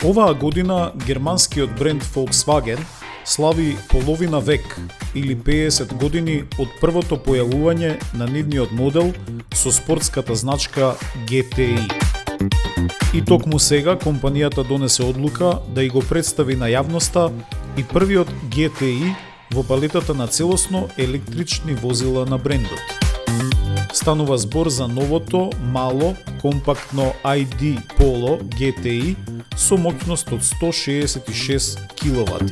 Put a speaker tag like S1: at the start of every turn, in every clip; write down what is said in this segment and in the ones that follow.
S1: Оваа година германскиот бренд Volkswagen слави половина век или 50 години од првото појавување на нивниот модел со спортската значка GTI. И токму сега компанијата донесе одлука да и го представи на јавноста и првиот GTI во палетата на целосно електрични возила на брендот. Станува збор за новото, мало, компактно ID Polo GTI со моќност од 166 kW.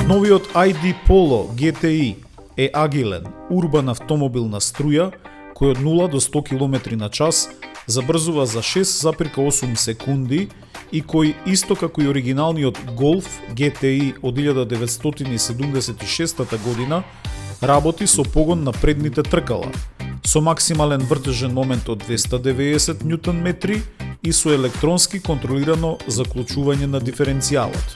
S1: Новиот ID Polo GTI е агилен, урбан автомобил на струја кој од 0 до 100 km на час забрзува за 6,8 секунди и кој, исто како и оригиналниот Golf GTI од 1976 година, работи со погон на предните тркала, со максимален вртежен момент од 290 Нм и со електронски контролирано заклучување на диференцијалот.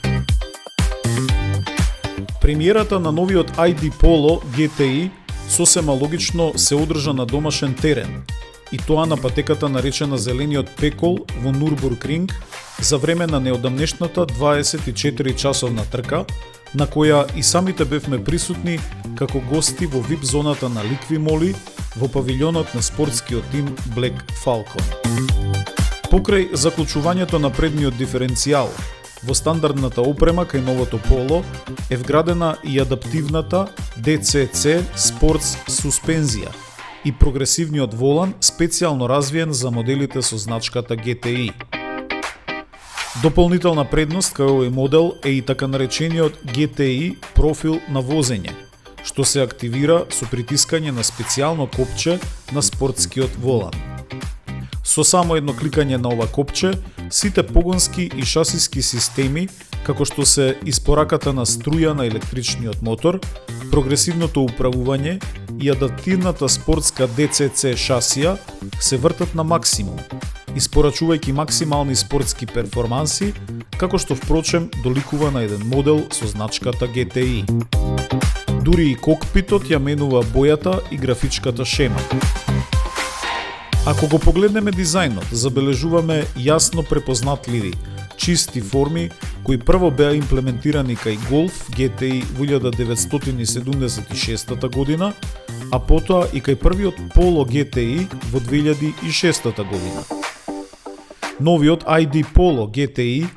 S1: Премиерата на новиот ID Polo GTI сосема логично се одржа на домашен терен, и тоа на патеката наречена Зелениот пекол во Нурбургринг за време на неодамнешната 24-часовна трка, на која и самите бевме присутни како гости во VIP зоната на Ликви Моли во павилјонот на спортскиот тим Black Falcon. Покрај заклучувањето на предниот диференцијал, во стандардната опрема кај новото Polo е вградена и адаптивната DCC Sports суспензија и прогресивниот волан специјално развиен за моделите со значката GTI. Дополнителна предност кај овој модел е и така наречениот GTI профил на возење, што се активира со притискање на специјално копче на спортскиот волан. Со само едно кликање на ова копче, сите погонски и шасиски системи, како што се испораката на струја на електричниот мотор, прогресивното управување и адаптивната спортска DCC шасија се вртат на максимум, испорачувајќи максимални спортски перформанси, како што впрочем доликува на еден модел со значката GTI. Дури и кокпитот ја менува бојата и графичката шема. Ако го погледнеме дизајнот, забележуваме јасно препознатливи, чисти форми кои прво беа имплементирани кај Golf GTI во 1976 година, а потоа и кај првиот Polo GTI во 2006 година. Новиот ID Polo GTI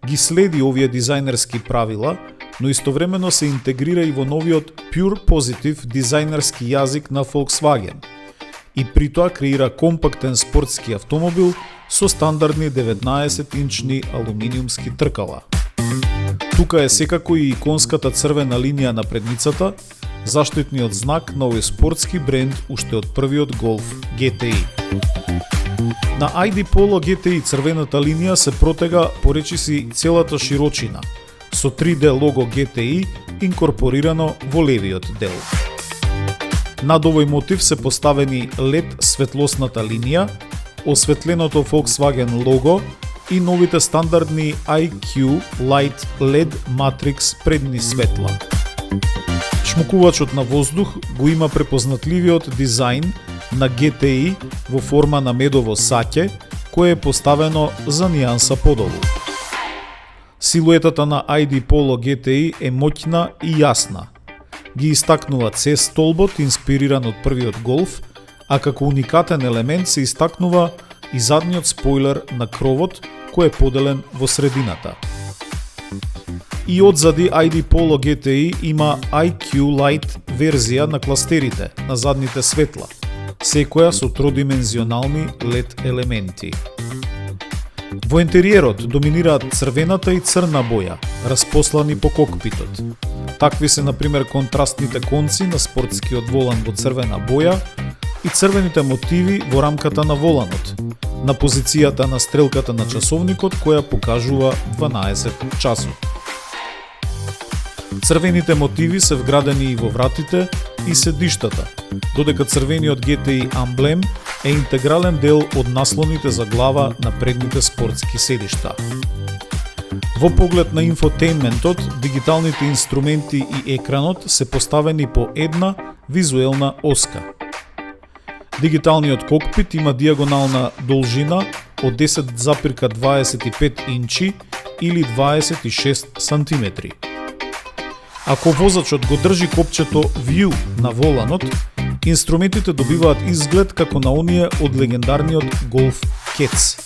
S1: ги следи овие дизајнерски правила, но истовремено се интегрира и во новиот Pure Positive дизајнерски јазик на Volkswagen и при тоа креира компактен спортски автомобил со стандардни 19-инчни алуминиумски тркала. Тука е секако и иконската црвена линија на предницата, заштитниот знак на овој спортски бренд уште од првиот Golf GTI. На ID Polo GTI црвената линија се протега по речиси целата широчина, со 3D лого GTI инкорпорирано во левиот дел. Над овој мотив се поставени LED светлосната линија, осветленото Volkswagen лого и новите стандардни IQ Light LED Matrix предни светла. Шмукувачот на воздух го има препознатливиот дизајн на GTI во форма на медово саќе, кое е поставено за нијанса подолу. Силуетата на ID Polo GTI е моќна и јасна. Ги истакнува C-столбот инспириран од првиот Golf, а како уникатен елемент се истакнува и задниот спойлер на кровот кој е поделен во средината. И одзади ID Polo GTI има IQ Light верзија на кластерите на задните светла, секоја со тродимензионални LED елементи. Во интериерот доминираат црвената и црна боја, распослани по кокпитот. Такви се, например, контрастните конци на спортскиот волан во црвена боја и црвените мотиви во рамката на воланот, на позицијата на стрелката на часовникот која покажува 12 часот. Црвените мотиви се вградени и во вратите и седиштата, додека црвениот GTI амблем е интегрален дел од наслоните за глава на предните спортски седишта. Во поглед на инфотейнментот, дигиталните инструменти и екранот се поставени по една визуелна оска. Дигиталниот кокпит има диагонална должина од 10,25 инчи или 26 сантиметри. Ако возачот го држи копчето View на воланот, инструментите добиваат изглед како на оние од легендарниот Golf Kets.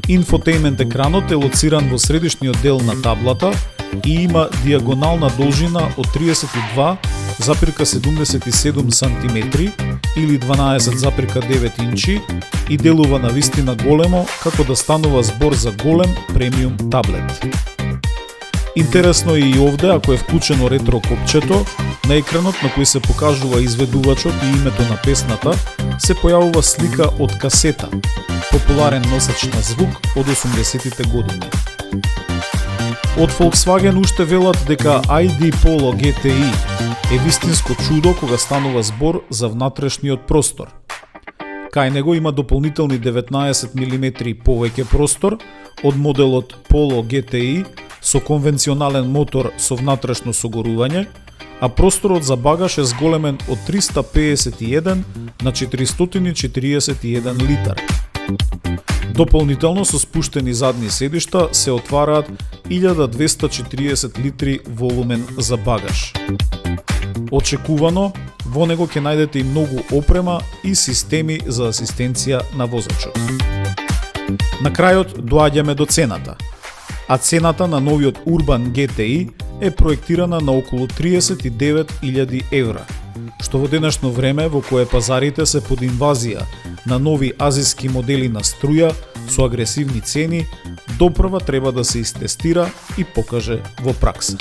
S1: Инфотеймент екранот е лоциран во средишниот дел на таблата и има диагонална должина од 32,77 см или 12,9 инчи и делува на вистина големо, како да станува збор за голем премиум таблет. Интересно е и овде, ако е вклучено ретро копчето, на екранот на кој се покажува изведувачот и името на песната, се појавува слика од касета, популарен носач на звук од 80-тите години. Од Volkswagen уште велат дека ID Polo GTI е вистинско чудо кога станува збор за внатрешниот простор. Кај него има дополнителни 19 мм повеќе простор од моделот Polo GTI со конвенционален мотор со внатрешно согорување, а просторот за багаж е зголемен од 351 на 441 литар. Дополнително со спуштени задни седишта се отвараат 1240 литри волумен за багаж. Очекувано, во него ќе најдете и многу опрема и системи за асистенција на возачот. На крајот доаѓаме до цената. А цената на новиот Urban GTI е проектирана на околу 39.000 евра, што во денешно време во кое пазарите се под инвазија на нови азиски модели на струја со агресивни цени, допрва треба да се истестира и покаже во пракса.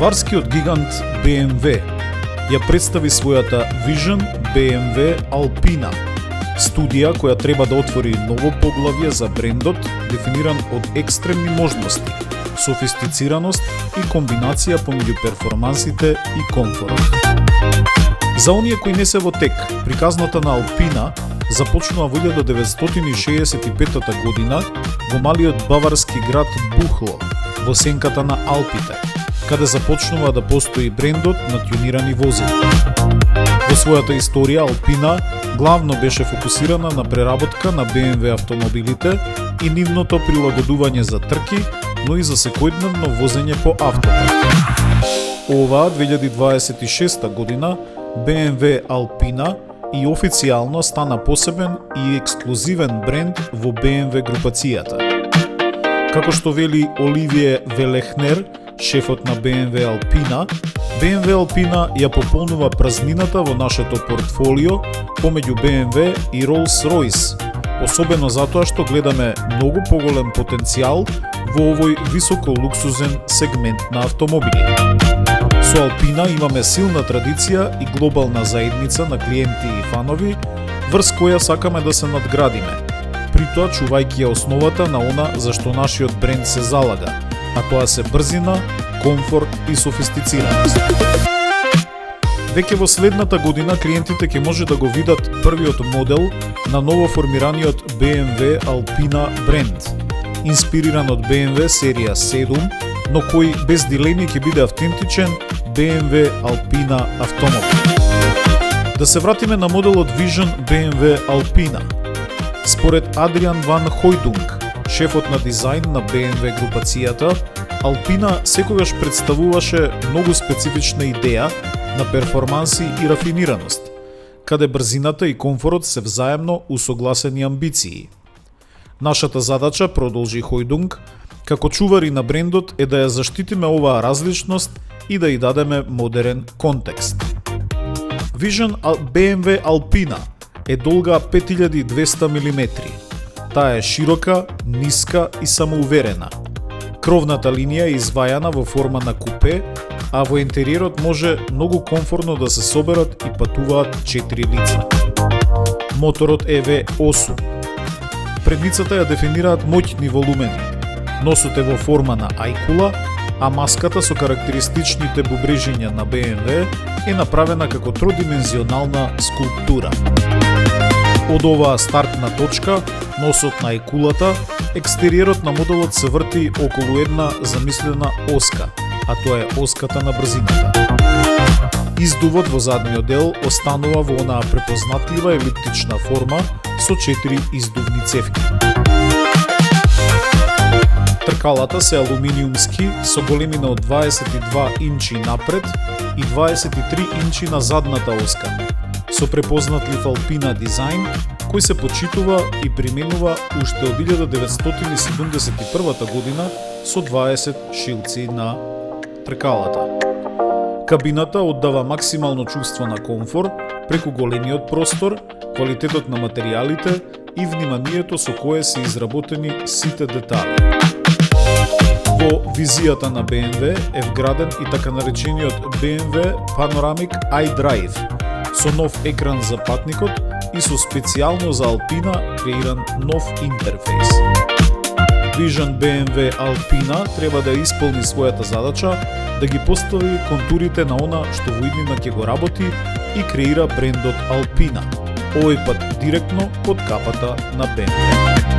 S1: Баварскиот гигант BMW ја представи својата Vision BMW Alpina, студија која треба да отвори ново поглавје за брендот, дефиниран од екстремни можности, софистицираност и комбинација помеѓу перформансите и комфорот. За оние кои не се во тек, приказната на Alpina започнува во 1965 година во малиот баварски град Бухло, во сенката на Алпите, каде започнува да постои брендот на тюнирани возила. Во својата историја Alpina главно беше фокусирана на преработка на BMW автомобилите и нивното прилагодување за трки, но и за секојдневно возење по автопат. Оваа 2026 година BMW Alpina и официјално стана посебен и ексклузивен бренд во BMW групацијата. Како што вели Оливие Велехнер, шефот на BMW Alpina, BMW Alpina ја пополнува празнината во нашето портфолио помеѓу BMW и Rolls-Royce, особено затоа што гледаме многу поголем потенцијал во овој високолуксузен сегмент на автомобили. Со Алпина имаме силна традиција и глобална заедница на клиенти и фанови, врз која сакаме да се надградиме, при тоа чувајќи ја основата на она за што нашиот бренд се залага, а тоа се брзина, комфорт и софистицираност. Веќе во следната година клиентите ќе може да го видат првиот модел на ново формираниот BMW Alpina бренд, инспириран од BMW серија 7, но кој без дилеми ќе биде автентичен BMW Alpina автомобил. Да се вратиме на моделот Vision BMW Alpina. Според Адриан Ван Хојдунг, шефот на дизајн на BMW групацијата, Alpina секогаш представуваше многу специфична идеја на перформанси и рафинираност, каде брзината и комфорот се взаемно усогласени амбиции. Нашата задача, продолжи Хојдунг, како чувари на брендот е да ја заштитиме оваа различност и да ја дадеме модерен контекст. Vision BMW Alpina е долга 5200 мм. Таа е широка, ниска и самоуверена. Кровната линија е извајана во форма на купе, а во интериерот може многу комфортно да се соберат и патуваат 4 лица. Моторот е V8. Предницата ја дефинираат моќни волумени. Носот е во форма на ајкула, а маската со карактеристичните бубрежиња на BMW е направена како тродимензионална скулптура. Од оваа стартна точка, носот на ајкулата, екстериерот на моделот се врти околу една замислена оска, а тоа е оската на брзината. Издувот во задниот дел останува во онаа препознатлива елиптична форма со 4 издувни цевки. Тркалата се алуминиумски со големина од 22 инчи напред и 23 инчи на задната оска, со препознатлив Alpina дизајн кој се почитува и применува уште од 1971 година со 20 шилци на тркалата. Кабината оддава максимално чувство на комфорт преку големиот простор, квалитетот на материјалите и вниманието со кое се изработени сите детали. Во визијата на BMW е вграден и така наречениот BMW Panoramic iDrive, со нов екран за патникот и со специјално за Alpina креиран нов интерфејс. Vision BMW Alpina треба да исполни својата задача да ги постави контурите на она што во иднина ќе го работи и креира брендот Alpina, овој пат директно под капата на BMW.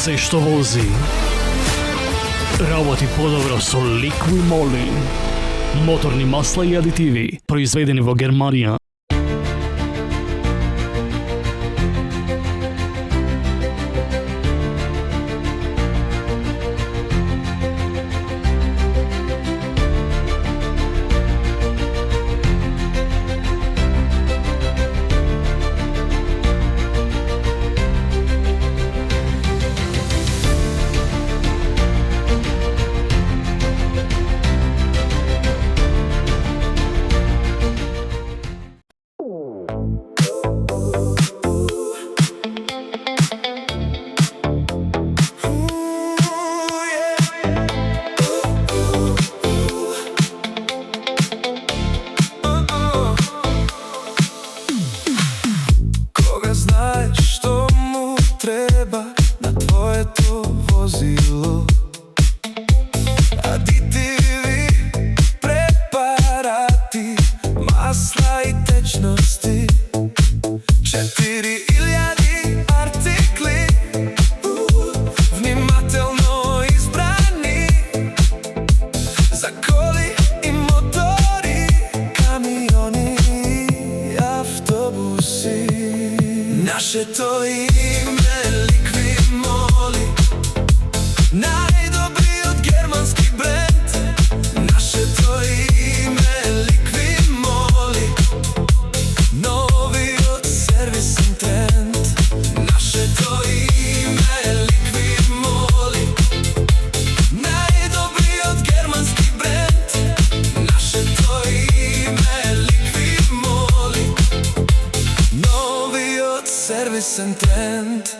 S2: Се што вози работи подобро со Liqui Moly. Моторни масла и адитиви, произведени во Германија.
S3: Нашето име Liqui Moly, најдобриот германски бренд. Нашето име Liqui Moly, новиот сервисен тренд. Нашето име Liqui Moly, најдобриот германски бренд. Нашето име Liqui Moly, новиот сервисен тренд.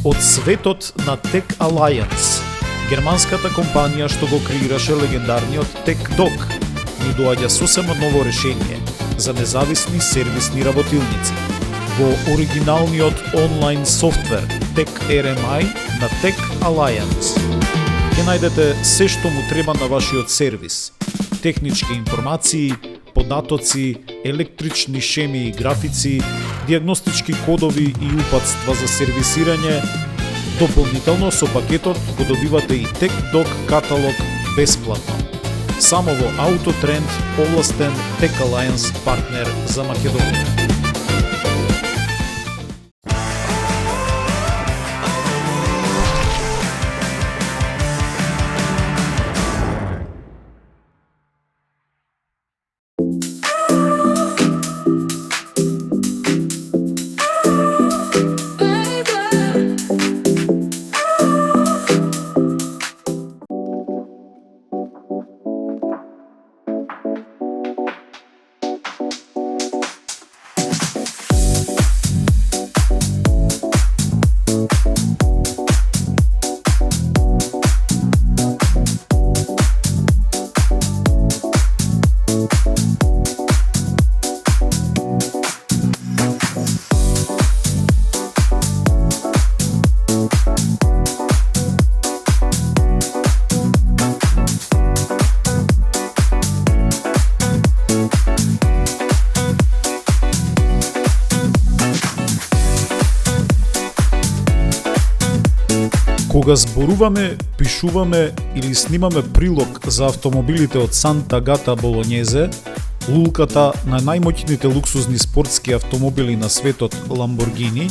S1: Од светот на Tech Alliance, германската компанија што го креираше легендарниот TechDock, ни доаѓа сосема ново решение за независни сервисни работилници во оригиналниот онлайн софтвер TechRMI на Tech Alliance. Ќе најдете се што му треба на вашиот сервис: технички информации, податоци, електрични шеми и графици, дијагностички кодови и упатства за сервисирање. Дополнително со пакетот го добивате и TechDock каталог бесплатно. Само во Autotrend, овластен Tech Alliance партнер за Македонија. Кога зборуваме, пишуваме или снимаме прилог за автомобилите од Сант'Агата Болонјезе, лулката на најмоќните луксузни спортски автомобили на светот Ламборгини,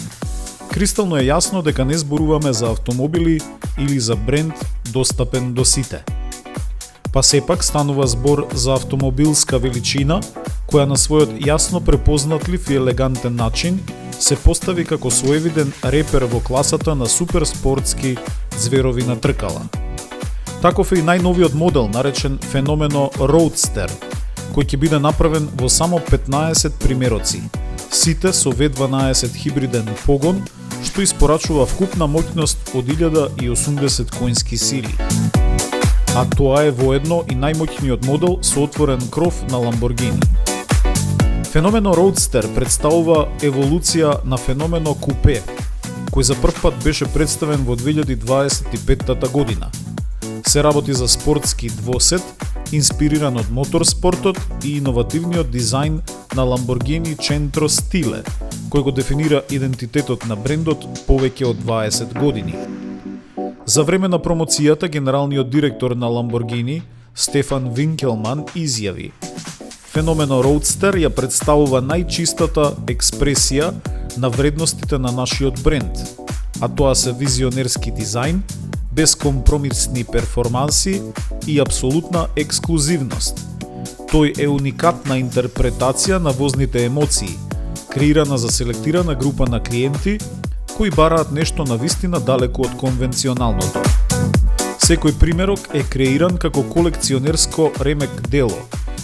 S1: кристално е јасно дека не зборуваме за автомобили или за бренд достапен до сите. Па сепак станува збор за автомобилска величина, која на својот јасно препознатлив и елегантен начин се постави како своевиден репер во класата на суперспортски зверови на тркала. Таков е и најновиот модел, наречен Fenomeno Roadster, кој ќе биде направен во само 15 примероци, сите со V12 хибриден погон, што испорачува вкупна моќност од 1080 конски сили. А тоа е воедно и најмоќниот модел со отворен кров на Lamborghini. Fenomeno Roadster представува еволуција на Fenomeno Coupe, кој за прв пат беше представен во 2025 година. Се работи за спортски двосет, инспириран од моторспортот и иновативниот дизајн на Lamborghini Centro Stile, кој го дефинира идентитетот на брендот повеќе од 20 години. За време на промоцијата, генералниот директор на Lamborghini, Стефан Винкелман, изјави: Fenomeno Roadster ја представува најчистата експресија на вредностите на нашиот бренд. а тоа се визионерски дизајн, безкомпромисни перформанси и апсолутна ексклузивност. Тој е уникатна интерпретација на возните емоции, креирана за селектирана група на клиенти кои бараат нешто навистина далеку од конвенционалното. Секој примерок е креиран како колекционерско ремек дело,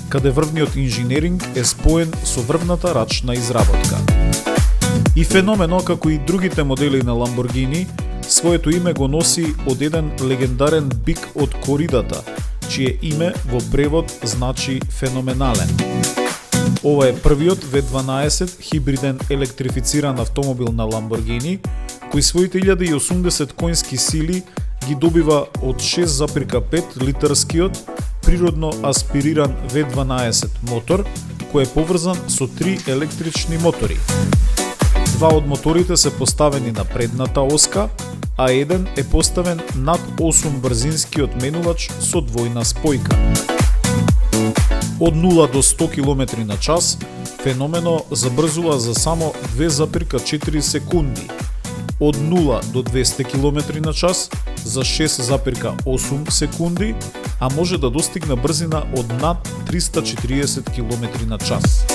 S1: каде врвниот инженеринг е споен со врвната рачна изработка. И феномено, како и другите модели на Lamborghini, своето име го носи од еден легендарен бик од коридата, чие име во превод значи феноменален. Ова е првиот V12 хибриден електрифициран автомобил на Lamborghini, кој своите 1080 коњски сили ги добива од 6,5 литарскиот природно аспириран V12 мотор, кој е поврзан со 3 електрични мотори. Два од моторите се поставени на предната оска, а еден е поставен над 8 брзинскиот менувач со двојна спојка. Од 0 до 100 км на час, феномено забрзува за само 2,4 секунди. Од 0 до 200 км на час за 6,8 секунди, а може да достигне брзина од над 340 км на час.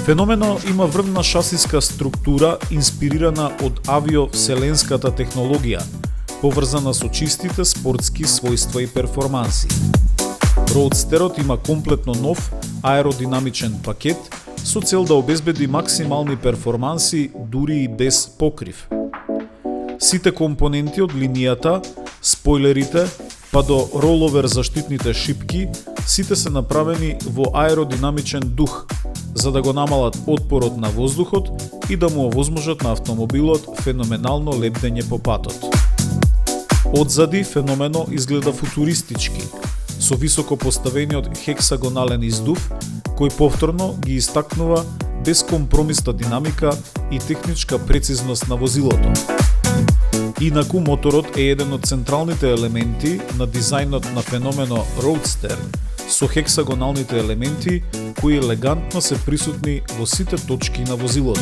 S1: Феномено има врвна шасиска структура инспирирана од авиовселенската технологија, поврзана со чистите спортски својства и перформанси. Роудстерот има комплетно нов аеродинамичен пакет со цел да обезбеди максимални перформанси дури и без покрив. Сите компоненти од линијата, спойлерите, па до роловер заштитните шипки, сите се направени во аеродинамичен дух, за да го намалат отпорот на воздухот и да му овозможат на автомобилот феноменално лебдење по патот. Одзади феномено изгледа футуристички, со високо поставениот хексагонален издув, кој повторно ги истакнува безкомпромисна динамика и техничка прецизност на возилото. Инаку моторот е еден од централните елементи на дизајнот на феномено Roadster, со хексагоналните елементи кои елегантно се присутни во сите точки на возилото.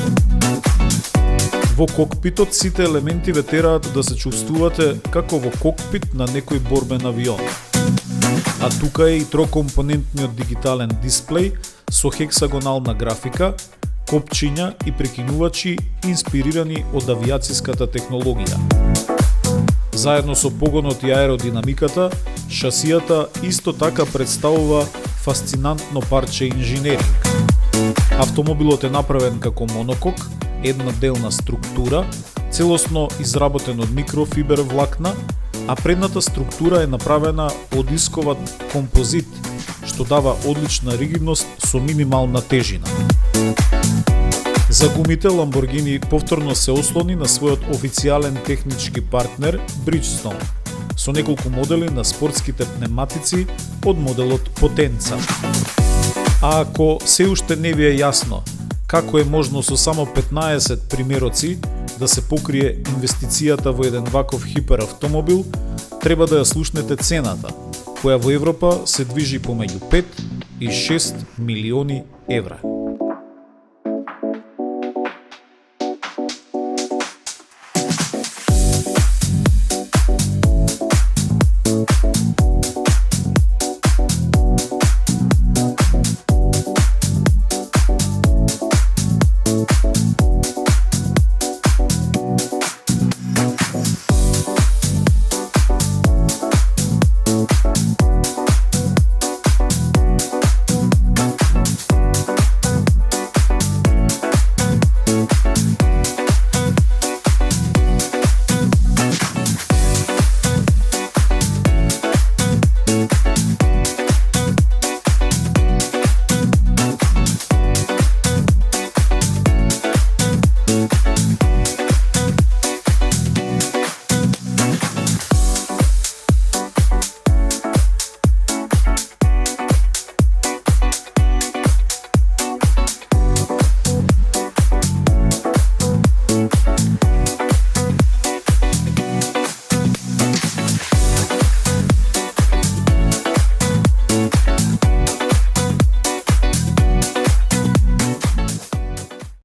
S1: Во кокпитот сите елементи ве тераат да се чувствувате како во кокпит на некој борбен авион. А тука е и трокомпонентниот дигитален дисплеј со хексагонална графика, копчиња и прекинувачи инспирирани од авијациската технологија. Заедно со погонот и аеродинамиката, шасијата исто така представува фасцинантно парче инженеринг. Автомобилот е направен како монокок, едноделна структура, целосно изработен од микрофибер влакна, а предната структура е направена од исковат композит, што дава одлична ригидност со минимална тежина. За гумите Lamborghini повторно се ослони на својот официјален технички партнер Bridgestone, со неколку модели на спортските пневматици од моделот Potenza. А ако се уште не ви е јасно како е можно со само 15 примероци да се покрие инвестицијата во еден ваков хиперавтомобил, треба да ја слушнете цената, која во Европа се движи помеѓу 5 и 6 милиони евра.